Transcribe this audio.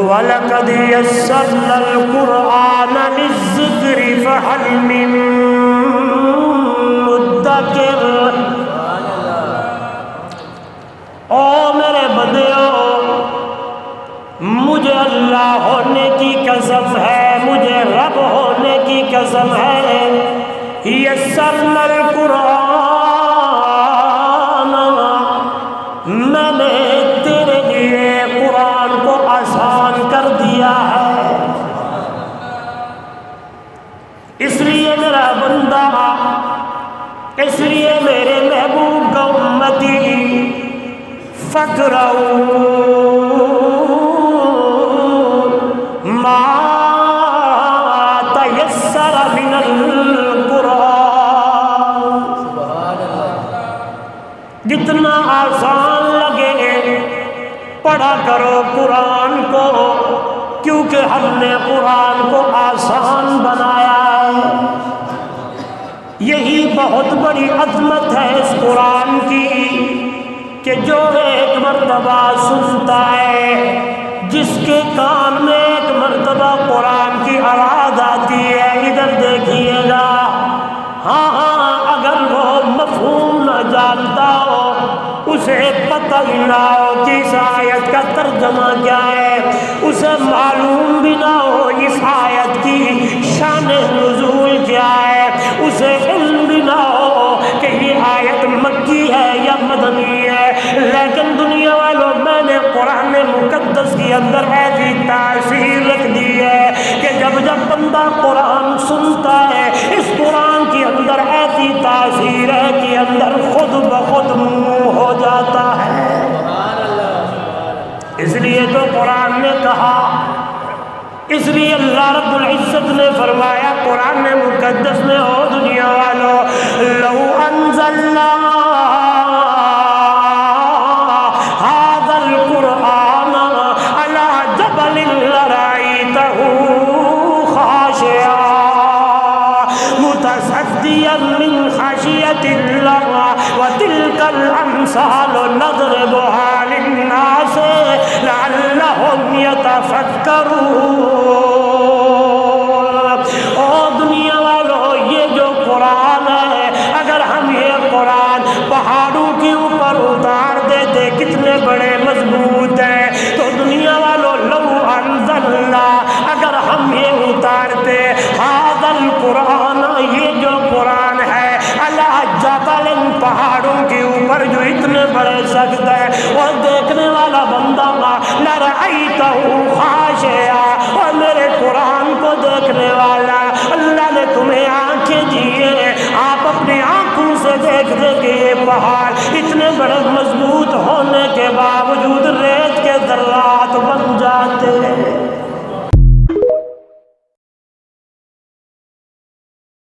وَلَقَدْ يَسَّرْنَا الْقُرْآنَ لِلذِّكْرِ فَهَلْ مِن مُدَّكِرٍ۔ او میرے بندیو، مجھے اللہ ہونے کی قسم ہے، مجھے رب ہونے کی قسم ہے، یسرنا القرآن، میں نے تیرے لیے قرآن کو آسان کر دیا ہے۔ اس لیے میرا بندہ، اس لیے میرے محبوب کا امتی، فَاقْرَؤُوا مَا تَيَسَّرَ مِنَ الْقُرْآنِ، جتنا آسان لگے پڑھا کرو قرآن کو، کیونکہ ہم نے قرآن کو آسان بنایا ہے۔ یہی بہت بڑی عظمت ہے اس قرآن کی کہ جو ایک مرتبہ سنتا ہے، جس کے کان میں ایک مرتبہ قرآن کی آواز آتی ہے، ادھر دیکھیے گا، ہاں اگر وہ مفہوم نہ جانتا ہو، اسے پتہ ہی نہ ہو کہ اس آیت کا ترجمہ کیا ہے، اسے معلوم بھی نہ ہو اس آیت کی شان نزول کیا ہے، اسے علم بھی نہ ہو کہ یہ آیت مکی ہے یا مدنی ہے، لیکن دنیا والوں، میں نے قرآن مقدس کے اندر ایسی تاثیر رکھ دی ہے کہ جب بندہ قرآن سنتا ہے، اس قرآن کے اندر ایسی تاثیر ہے کہ اندر خود بخود منہ ہو جاتا ہے۔ اس لیے تو قرآن نے کہا، اس لیے اللہ رب العزت نے فرمایا قرآن مقدس میں، او دنیا والو، لو انزلنا هذا القرآن على جبل لرأيته خاشعا متصدعا من خشية الله وتلك الأمثال نضربها للناس لعلهم يتفكرون۔ او دنیا والو، یہ جو قرآن ہے، اگر ہم یہ قرآن پہاڑوں کے اوپر اتار دیتے، کتنے بڑے مضبوط ہیں، تو دنیا والو، لو انزلنا، اگر ہم یہ اتارتے، ھذا القرآن، یہ جو قرآن ہے، علی جبل، پہاڑوں کے اوپر جو اتنے بڑے سخت ہے، اور دیکھنے والا بندہ لرأیتہ خاشعا، اور میرے قرآن کو دیکھنے والا، اللہ نے تمہیں آنکھیں دی ہیں، آپ اپنی آنکھوں سے دیکھ دے کہ یہ پہاڑ اتنے بڑے مضبوط ہونے کے باوجود ریت کے ذرات بن جاتے ہیں۔